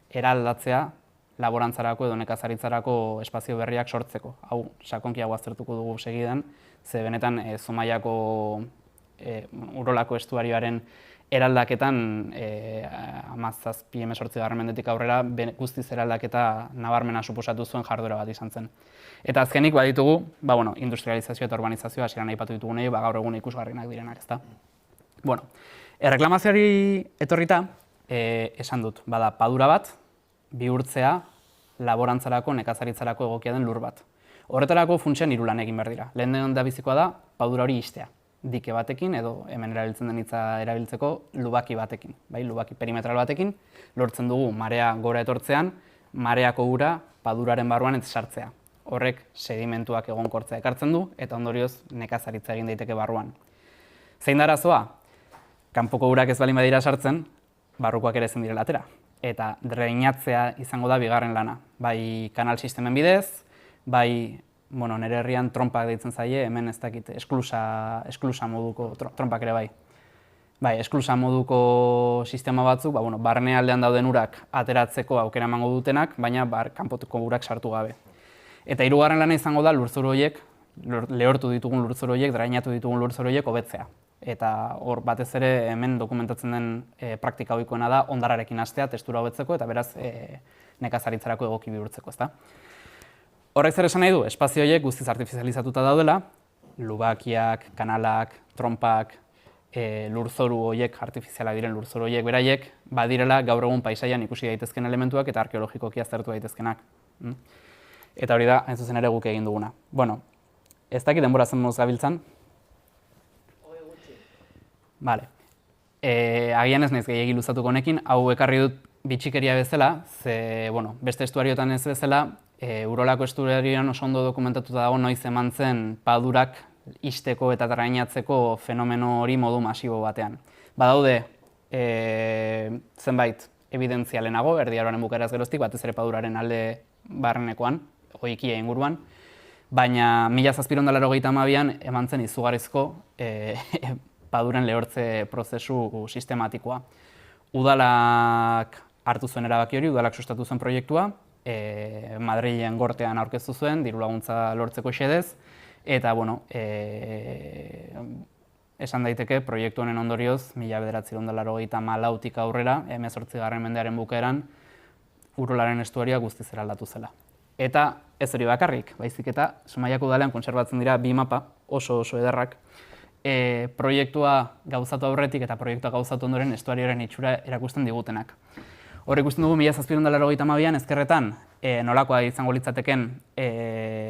eraldatzea laborantzarako edo nekazaritzarako espazio berriak sortzeko. Hau, sakonkiago aztertuko dugu segidan, ze benetan Zumaiako Urolako estuarioaren eraldaketan 17-18 mendetik aurrera guztiz eraldaketa nabarmena suposatu zuen jarduera bat izan zen. Eta azkenik baditugu, industrializazioa eta urbanizazioa hasieran aipatu ditugunei, gaur egun ikusgarrienak direnak, ezta. Erreklamazioari etorrita, esan dut, bada padura bat, bihurtzea laborantzarako, nekazaritzarako egokia den lur bat. Horretarako funtsean 3 lan egin behar dira. Lehen da bizikoa da, padura hori istea. Dike batekin, edo hemen erabiltzen den hitza erabiltzeko, lubaki batekin. Lubaki perimetral batekin, lortzen dugu marea gora etortzean, mareako ura paduraren barruan ez sartzea. Horrek sedimentuak egonkortzea ekartzen du, eta ondorioz nekazaritza egin daiteke barruan. Zein da arazoa? Kanpoko urak ez balin badira sartzen, barrukoak ere ezin direla atera. Eta dreinatzea izango da bigarren lana. Bai kanal sistemen bidez, bai nire herrian trompak deitzen zaie, hemen ez dakit esklusa moduko trompak ere bai. Esklusa moduko sistema batzuk, barnealdean dauden urak ateratzeko aukera emango dutenak, baina kanpoko urak sartu gabe. Eta 3. lana izango da lurzoru horiek, lehortu ditugun lurzoru horiek, drainatu ditugun lurzoru horiek hobetzea. Eta hor batez ere hemen dokumentatzen den praktika ohikoena da hondararekin hastea, testura hobetzeko eta beraz nekazaritzarako egoki bihurtzeko, ezta? Horrek zer esan nahi du, espazio horiek guztiz artifizializatuta daudela, lubakiak, kanalak, trompak, lurzoru horiek, artifizialak diren lurzoru horiek beraiek, badirela gaur egun paisaian ikusi daitezken elementuak eta arkeologikoki aztertu daitezkenak. Eta hori da, hain zuzen ere guk egin duguna. Bueno, ez dakit denbora zen moz gabiltzan? Vale. Agian ez naiz gehiegi luzatuko honekin, hau ekarri dut bitxikeria bezala, ze, bueno, beste estuariotan ez bezala, Urolako estuarioan oso ondo dokumentatuta dago noiz eman zen padurak ixteko eta trainatzeko fenomeno hori modu masibo batean. Badaude zenbait evidentzia lehenago, Erdi Aroaren bukaeraz geroztik, batez ere paduraren alde barrenekoan, oikia inguruan, baina 1782an eman zen izugarrizko paduren lehortze prozesu sistematikoa. Udalak hartu zuen erabaki hori, udalak sustatu zuen proiektua, Madrilen gortean aurkeztu zuen, diru laguntza lortzeko xedez, eta, bueno, esan daiteke, proiektu honen ondorioz, 1984tik aurrera, 18. mendearen bukaeran, Urolaren estuarioa guztiz eraldatu zela. Eta ez hori bakarrik, baizik eta Zumaiako udalean kontserbatzen dira bi mapa oso ederrak, proiektua gauzatu aurretik eta proiektua gauzatu ondoren estuarioaren itxura erakusten digutenak. Hor ikusten dugu 1782an ezkerretan nolakoa izango litzateken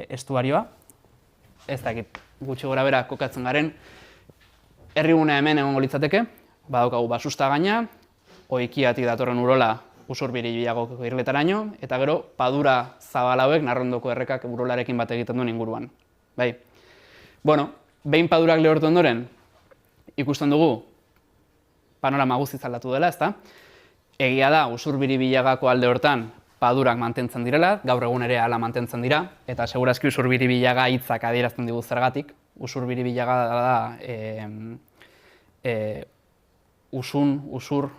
estuarioa, ez dakit gutxi gora bera kokatzen garen, herrigunea hemen egongo litzateke, badaukagu basusta gaina, oikiatik datorren Urola Usurbirilagoko irletaraino, eta gero padura zabal hauek Narrondoko errekak Urolarekin bat egiten duen inguruan. Bai. Bueno, behin padurak lehortu ondoren, ikusten dugu panorama guztiz aldatu dela, ezta? Egia da, Usurbirilagako alde hortan padurak mantentzen direla, gaur egun ere hala mantentzen dira, eta segurazki Usurbirilaga hitzak adierazten digu zergatik. Usurbirilaga da usur,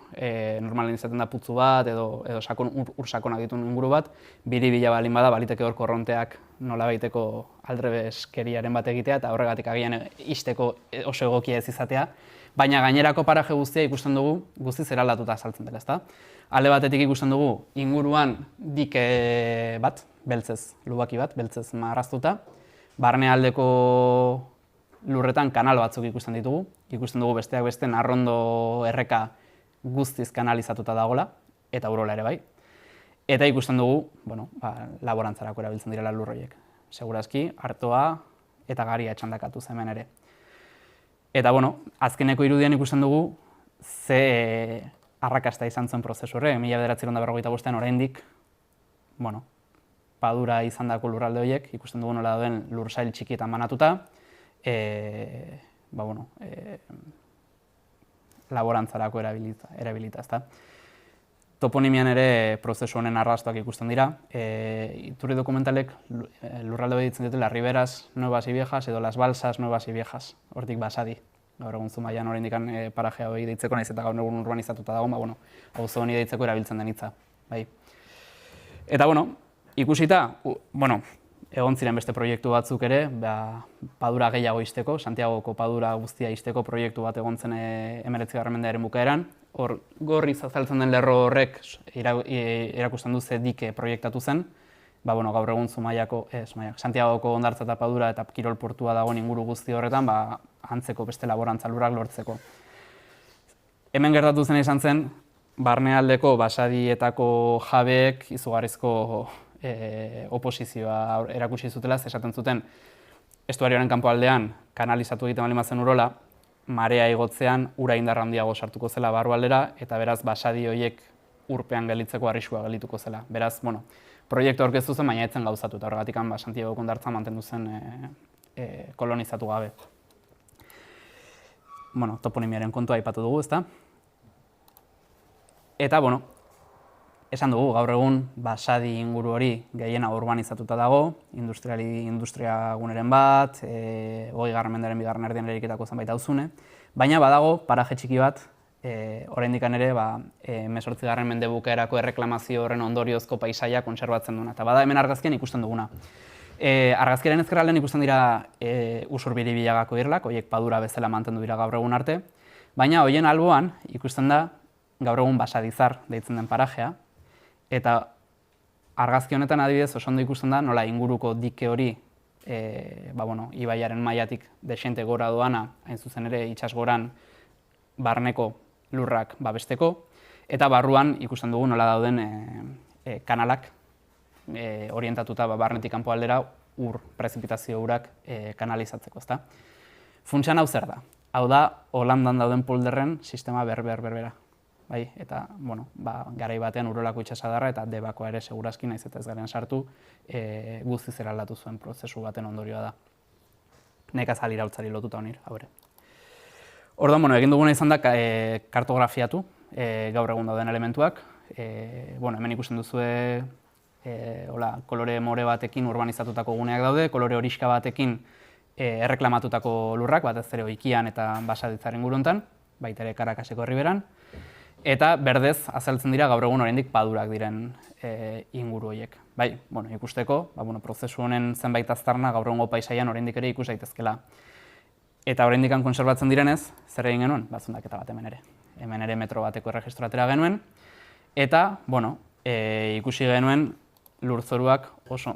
normalen izaten da putzu bat, edo ur sakonak dituen inguru bat, biribila balin bada, baliteke hor korronteak nolabaiteko aldrebeskeriaren bat egitea, eta horregatik agian ixteko oso egokia ez izatea, baina gainerako paraje guztia ikusten dugu guztiz eraldatuta azaltzen dela, ezta? Alde batetik ikusten dugu inguruan dike bat, beltzez, lubaki bat, beltzez marraztuta, barnealdeko lurretan kanal batzuk ikusten ditugu, ikusten dugu besteak beste Narrondo erreka guztiz kanalizatuta dagoela, eta Urola ere bai. Eta ikusten dugu, bueno, laborantzarako erabiltzen direla lur horiek. Segurazki, artoa eta garia etxandakatu hemen ere. Eta, bueno, azkeneko irudian ikusten dugu ze arrakasta izan zen prozesu horre, 1945an oraindik, bueno, padura izandako lurralde horiek, ikusten dugu nola dauden lursail txikietan banatuta, laborantzarako erabilita, ezta. Toponimian ere prozesu honen arrastoak ikusten dira. Iturri dokumentalek lurralde hori ditzen dutela Riberas Nuevas y Viejas edo Las Balsas Nuevas y Viejas, hortik Basadi. Gaur egun Zumaian oraindik paraje hori deitzeko, naiz eta gaur egun urbanizatuta dago, bueno, auzo honi deitzeko erabiltzen den hitza, bai. Eta, bueno, ikusita, bueno, egon ziren beste proiektu batzuk ere, padura gehiago ixteko, Santiagoko padura guztia ixteko proiektu bat egon zen 19. mendearen bukaeran. Hor, gorriz azaltzen den lerro horrek erakusten du ze dike proiektatu zen. Gaur egun Santiagoko hondartza eta padura eta kirol portua dagoen inguru guzti horretan, antzeko beste laborantza lurrak lortzeko. Hemen gertatu zen izan zen, barnealdeko basadietako jabeek izugarrizko oposizioa erakutsi zutela, esaten zuten estuarioaren kanpoaldean kanalizatu egiten baldin bazen Urola, marea igotzean ura indarra handiago sartuko zela barrualdera, eta beraz basadi horiek urpean gelditzeko arriskua geldituko zela. Beraz, bueno, proiektu aurkeztu zen, baina ez zen gauzatu, eta horregatik Santiagoko hondartza mantendu zen kolonizatu gabe. Bueno, toponimiaren kontua aipatu dugu, ezta? Eta, bueno, esan dugu, gaur egun basadi inguru hori gehiena urbanizatuta dago, industria guneren bat, 20. mendearen 2. erdian eraikitako zenbait auzune, baina badago paraje txiki bat, oraindik ere 18. mende bukaerako erreklamazio horren ondoriozko paisaia kontserbatzen duena. Eta bada hemen argazkian ikusten duguna. Argazkiaren ezkerraldean ikusten dira Usurbirilagako irlak, horiek padura bezala mantendu dira gaur egun arte, baina horien alboan ikusten da gaur egun Basadizar deitzen den parajea, eta argazki honetan adibidez oso ondo ikusten da nola inguruko dike hori ibaiaren mailatik dexente gora doana, hain zuzen ere itsasgoran barneko lurrak babesteko, eta barruan ikusten dugu nola dauden kanalak orientatuta barnetik kanpo aldera prezipitazio urak kanalizatzeko, ezta? Funtsan hau zer da? Hau da, Holandan dauden polderren sistema berbera. Bai, eta, garai batean Urolako itsasadarra eta Debakoa ere segurazki naiz eta ez garen sartu, guztiz eraldatu zuen prozesu baten ondorioa da. Nekazal iraultzari lotuta honir, hau ere. Orduan, egin duguna izan da kartografiatu gaur egun dauden elementuak. Hemen ikusten duzue kolore more batekin urbanizatutako guneak daude, kolore horixka batekin erreklamatutako lurrak, batez ere Oikian eta Basaditzaren inguruntan, baita ere Karakaseko herriberan, eta berdez azaltzen dira gaur egun oraindik padurak diren inguru horiek. Bai, ikusteko, prozesu honen zenbait aztarna gaur egungo paisaian oraindik ere ikus daitezkela. Eta oraindik kontserbatzen direnez, zer egin genuen? Zundaketa bat hemen ere. Hemen ere metro bateko erregistro atera genuen, eta, ikusi genuen lurzoruak oso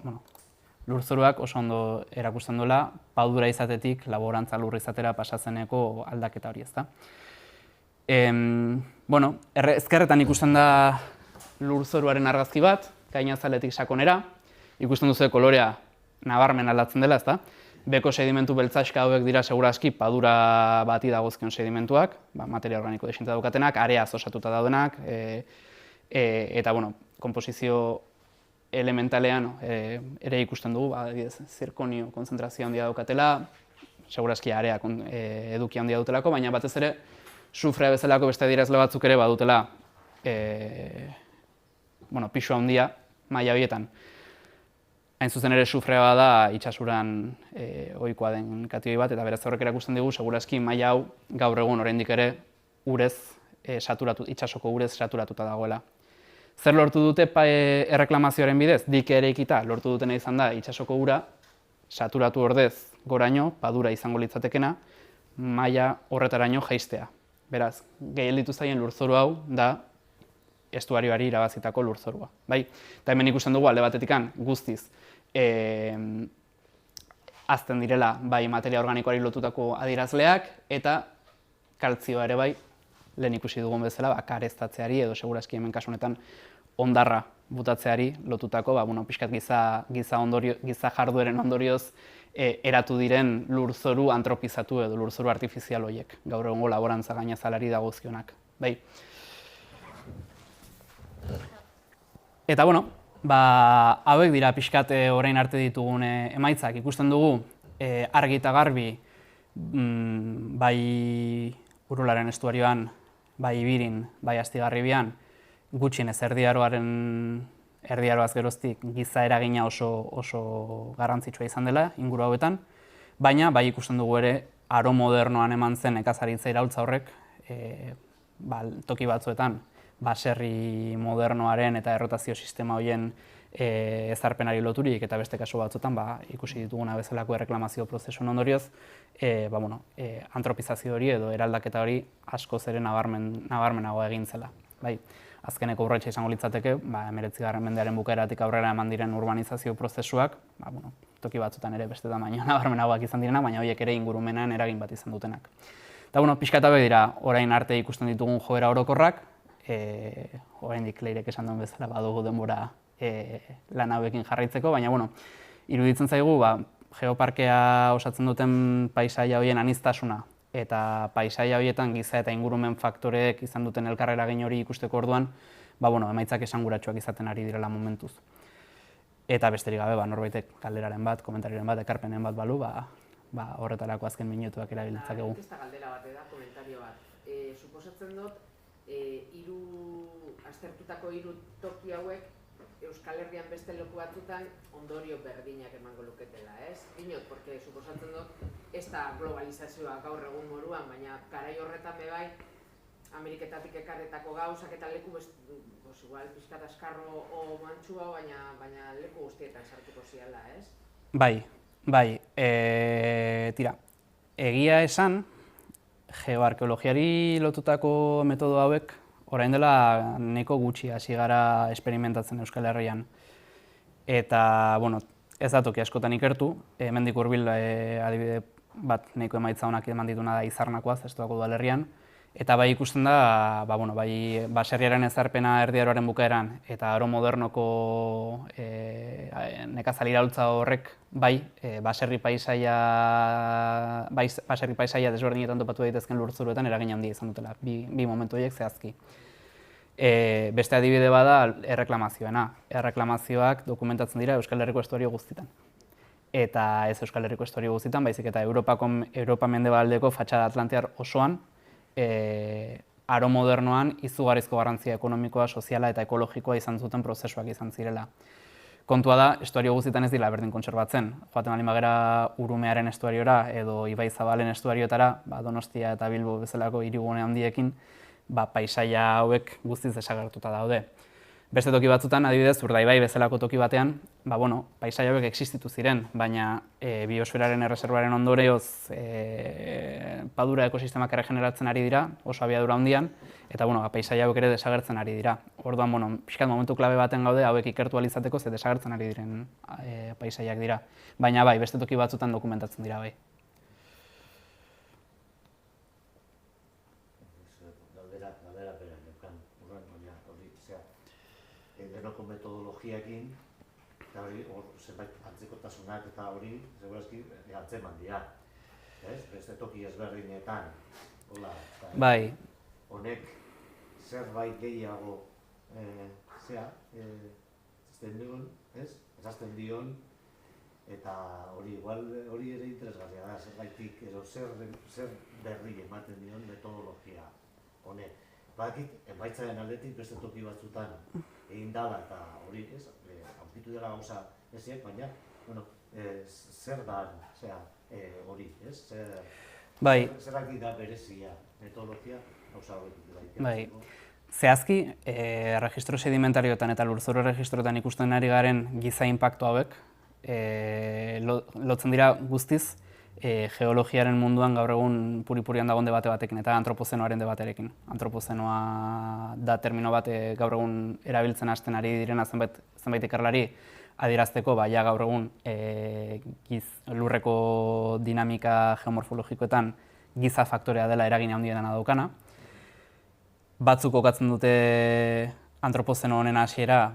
ondo erakusten duela padura izatetik laborantza lur izatera pasazeneko aldaketa hori, ezta. Ezkerretan ikusten da lurzoruaren argazki bat, gainazaletik sakonera, ikusten duzu kolorea nabarmen aldatzen dela, ezta. Beko sedimentu beltzaxka hauek dira segurazki padura bati dagozkion sedimentuak, materia organiko dexente daukatenak, areaz osatuta daudenak, eta, konposizio elementalean ere ikusten dugu, zirkonio konzentrazio handia daukatela, segurazki area eduki handia dutelako, baina batez ere sufrea bezalako beste adierazle batzuk ere badutela pisu handia maila horietan. Hain zuzen ere sufrea bada itsasuran ohikoa den katioi bat, eta beraz horrek erakusten digu segurazki maila hau gaur egun oraindik ere itsasoko urez saturatuta dagoela. Zer lortu dute erreklamazioaren bidez? Dike eraikita lortu dutena izan da itsasoko ura saturatu ordez goraino, padura izango litzatekena, maila horretaraino jaistea. Beraz, gelditu zaien lurzoru hau da estuarioari irabazitako lurzorua. Eta hemen ikusten dugu alde batetikan guztiz azten direla bai materia organikoari lotutako adierazleak eta kaltzioa ere bai lehen ikusi dugun bezala kareztatzeari edo segurazki hemen kasu honetan ondarra butatzeari lotutako pixkat giza jardueren ondorioz eratu diren lurzoru antropizatu edo lurzoru artifizial horiek, gaur egungo laborantza gainazalari dagozkionak. Eta hauek dira pixkat orain arte ditugun emaitzak. Ikusten dugu argi eta garbi bai Urolaren estuarioan, bai Ibirin, bai Astigarrabian, gutxienez erdiaroaz geroztik giza eragina oso garrantzitsua izan dela inguru hauetan, baina bai ikusten dugu ere aro modernoan eman zen nekazaritza iraultza horrek toki batzuetan baserri modernoaren eta errotazio sistema horien ezarpenari loturik eta beste kasu batzuetan ikusi dituguna bezalako erreklamazio prozesuen ondorioz antropizazio hori edo eraldaketa hori askoz ere nabarmenago egin zela. Azkeneko urratsa izango litzateke, 19. mendearen bukaeratik aurrera eman diren urbanizazio prozesuak, toki batzuetan ere beste tamaino nabarmenagoak izan direnak, baina horiek ere ingurumenean eragin bat izan dutenak. Eta pixkat hauek dira orain arte ikusten ditugun joera orokorrak, oraindik Leirek esan duen bezala badugu denbora lan hauekin jarraitzeko, baina iruditzen zaigu geoparkea osatzen duten paisaia horien aniztasuna eta paisaia horietan giza eta ingurumen faktoreek izan duten elkarreragin hori ikusteko orduan, emaitzak esanguratsuak izaten ari direla momentuz. Eta besterik gabe, norbaitek galderaren bat, komentarioren bat, ekarpenen bat balu, horretarako azken minutuak erabiltzakegu. Ez da galdera bat, komentario bat. Suposatzen dut, aztertutako hiru toki hauek Euskal Herrian beste leku batzutan ondorio berdinak emango luketela, ez? Dinot, porque suposatzen dut, ez da globalizazioa gaur egun moruan, baina garai horretan bai, Ameriketatik ekarretako gauzak eta leku igual pixkat askarro o mantxua, baina leku guztietan sartuko ziala, ez? Bai, tira, egia esan, geoarkeologiari lotutako metodo hauek orain dela nahiko gutxi hasi gara esperimentatzen Euskal Herrian. eta, bueno, ez da toki askotan ikertu, hemendik hurbil adibide bat nahiko emaitza honak eman dituna da Izarnakoa, Zestoako udalerrian, eta bai ikusten da, bai baserriaren ezarpena Erdi Aroaren bukaeran eta aro modernoko nekazal iraultza horrek bai baserri paisaia desberdinetan topatu daitezken lurzoruetan eragin handia izan dutela, bi momentu horiek zehazki. Beste adibide bada erreklamazioena. Erreklamazioak dokumentatzen dira Euskal Herriko estuario guztietan. Eta ez Euskal Herriko estuario guztietan, baizik eta Europa mendebaldeko fatxada atlantiar osoan, aro modernoan izugarrizko garrantzia ekonomikoa, soziala eta ekologikoa izan zuten prozesuak izan zirela. Kontua da, estuario guztietan ez dira berdin kontserbatzen. Joaten baldin bagara Urumearen estuariora edo Ibaizabalen estuariotara, Donostia eta Bilbo bezalako hirigune handiekin, paisaia hauek guztiz desagertuta daude. Beste toki batzutan, adibidez, Urdaibai bezalako toki batean, paisaia hauek existitu ziren, baina biosferaren erreserbaren ondorioz padura ekosistemak erregeneratzen ari dira, oso abiadura handian, eta paisaia hauek ere desagertzen ari dira. Orduan, pixkat momentu klabe baten gaude, hauek ikertu ahal izateko ze desagertzen ari diren paisaiak dira. Baina beste toki batzutan dokumentatzen dira bai. Denoko metodologiakin, eta hori zenbait antzekotasunak eta hori segurazki antzeman dira. Beste toki ezberdinetan, honek zerbait gehiago ezazten dion, eta hori ere interesgarria da, zerbaitik edo zer berri ematen dion metodologia honek. Badakit, emaitzaren aldetik beste toki batzutan egin dala eta hori aurkitu dela gauza eziek, baina zer da hori, zerak da berezia metodologia gauza hori. Zehazki, registro sedimentarioetan eta lurzoru registroetan ikusten ari garen giza inpaktu hauek lotzen dira guztiz geologiaren munduan gaur egun puri-purian dagoen debate batekin eta antropozenoaren debatearekin. Antropozenoa da termino bat gaur egun erabiltzen hasten ari direna zenbait ikerlari adierazteko gaur egun lurreko dinamika geomorfologikoetan giza faktorea dela eragina handiena daukana. Batzuk kokatzen dute antropozeno honen hasiera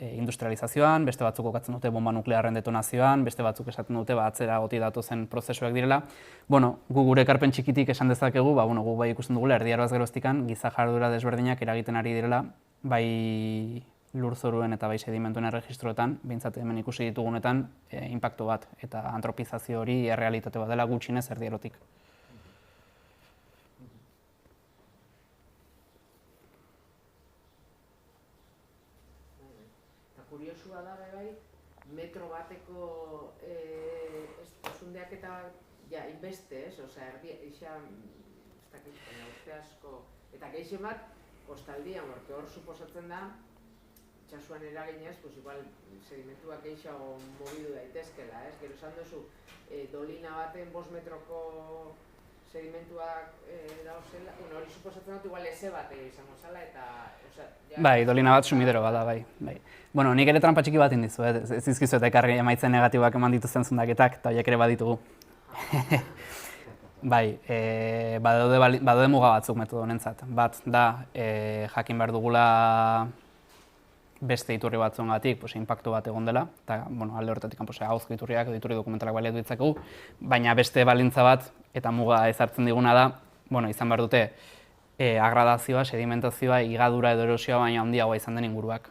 industrializazioan, beste batzuk kokatzen dute bomba nuklearren detonazioan, beste batzuk esaten dute atzera goti datozen prozesuak direla. Gu gure ekarpen txikitik esan dezakegu, gu bai ikusten dugula Erdi Aroaz geroztikan giza jarduera desberdinak eragiten ari direla, bai lurzoruen eta bai sedimentuen erregistroetan, behintzat hemen ikusi ditugunetan inpaktu bat, eta antropizazio hori errealitate bat dela gutxinez Erdi Arotik. Kuriosua da bai, metro bateko osundeak eta inbeste, urte asko, eta gehixen bat, kostaldian, hor suposatzen da, itxasuan eraginez, igual sedimentuak gehixago mobidu daitezkela, gero esan duzu, dolina baten 5 metroko sedimentuak dauzela, hori suposatzen dut igual eze bat izango zela eta... Bai, dolina bat sumidero bada, bai. Nik ere trampa txiki bat indizu, ez izkizu eta ekarri emaitzen negatibak eman dituzten zundaketak, eta horiek ere baditugu. Bai, badaude muga batzuk metodo honentzat. Bat da, jakin behar dugula beste iturri batzuengatik inpaktu bat egon dela, eta alde horretatik ahozko iturriak edo iturri dokumentalak baliatu ditzakegu, baina beste balintza bat eta muga ezartzen diguna da, izan behar dute agradazioa, sedimentazioa, higadura edo erosioa baina handiagoa izan den inguruak.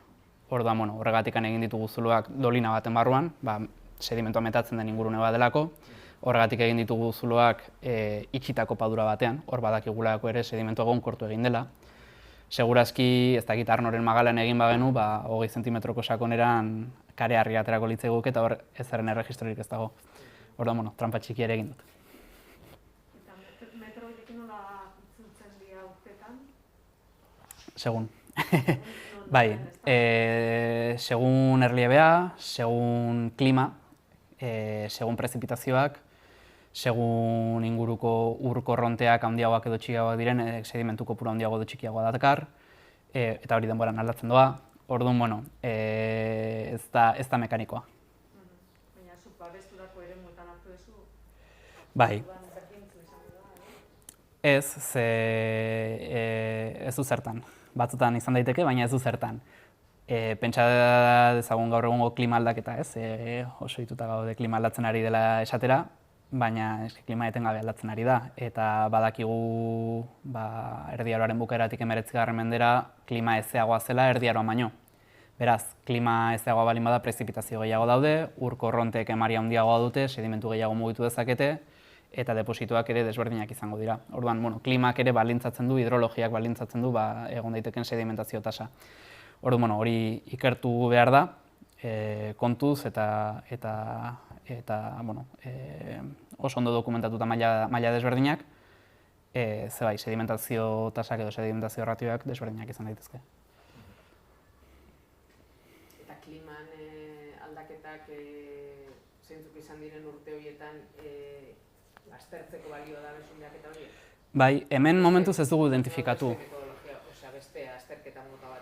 Orduan, horregatik egin ditugu zuloak dolina baten barruan, sedimentua metatzen den ingurune bat delako, horregatik egin ditugu zuloak itxitako padura batean, hor badakigulako ere sedimentua egonkortu egin dela. Segurazki, ez dakit Arnoren Magalan egin bagenu, 20 zentimetroko sakoneran kare harri aterako litzaiguke eta hor ezaren erregistrorik ez dago. Orduan, trampa txiki ere egin dut. Eta metro horiekin nola itzultzen dira urtetan? Segun. Bai, segun erliebea, segun klima, segun prezipitazioak, segun inguruko ur korronteak handiagoak edo txikiagoak diren, sedimentu kopuru handiago edo txikiagoa dakar, eta hori denboran aldatzen doa. Orduan, bueno, ez da mekanikoa. Baina, zuk babesturako ere muetan hartu duzu, Bai, dudan berdintzu izango da, ez du zertan. Batzutan izan daiteke, baina ez du zertan. Pentsa dezagun gaur egungo klima aldaketa, ez? Oso ohituta gaude klima aldatzen ari dela esatera, baina klima etengabe aldatzen ari da. Eta badakigu Erdi Aroaren bukaeratik 19. mendera klima hezeagoa zela Erdi Aroan baino. Beraz, klima hezeagoa baldin bada prezipitazio gehiago daude, ur korronteek emaria handiagoa dute, sedimentu gehiago mugitu dezakete, eta depositoak ere desberdinak izango dira. Orduan, bueno, klimak ere baldintzatzen du, hidrologiak baldintzatzen du, egon daiteken sedimentazio tasa. Orduan, bueno, hori ikertu behar da, kontuz eta bueno, oso ondo dokumentatuta maila desberdinak, ze bai, sedimentazio tasak edo sedimentazio ratioak desberdinak izan daitezke. Eta kliman aldaketak zeintzuk izan diren urte horietan aztertzeko balio da bezundaketa hori? Bai, hemen momentuz ez dugu identifikatu. Beste azterketa mota bat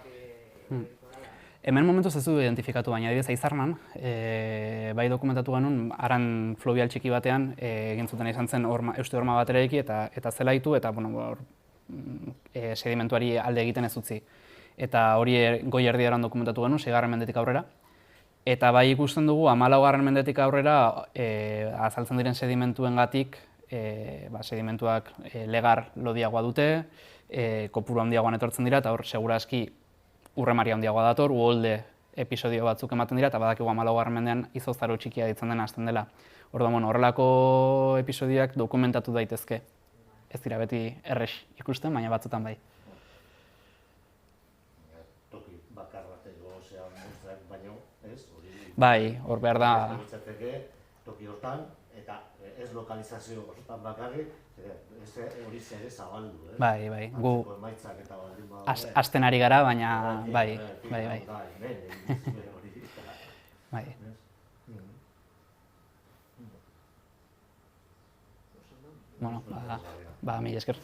Hemen momentuz ez dugu identifikatu, baina adibidez Aizarnan, bai dokumentatu genuen, haran fluvial txiki batean egin zuten izan zen euste horma bat eraiki eta zelaitu eta bueno, sedimentuari alde egiten ez utzi. Eta hori Goi Erdi Aroan dokumentatu genuen, 6. mendetik aurrera. Eta bai ikusten dugu 14. mendetik aurrera azaltzen diren sedimentuengatik sedimentuak legar lodiagoa dute, kopuru handiagoan etortzen dira, eta hor seguraski urremaria handiagoa dator, uholde episodio batzuk ematen dira, eta badakigu 14. mendean izoztaro txikia ditzen dena hasten dela. Orduan, horrelako episodioak dokumentatu daitezke. Ez dira beti errex ikusten, baina batzutan bai. Toki bakar bateko muestrak baino, ez? Bai, hor behar da. Toki hortan, eta ez lokalizazio hortan bakarrik, hori zer zabaldu, ez? Bai, gu emaitzak eta baldin hasten ari gara, baina bai. Bai. Bueno, mila esker.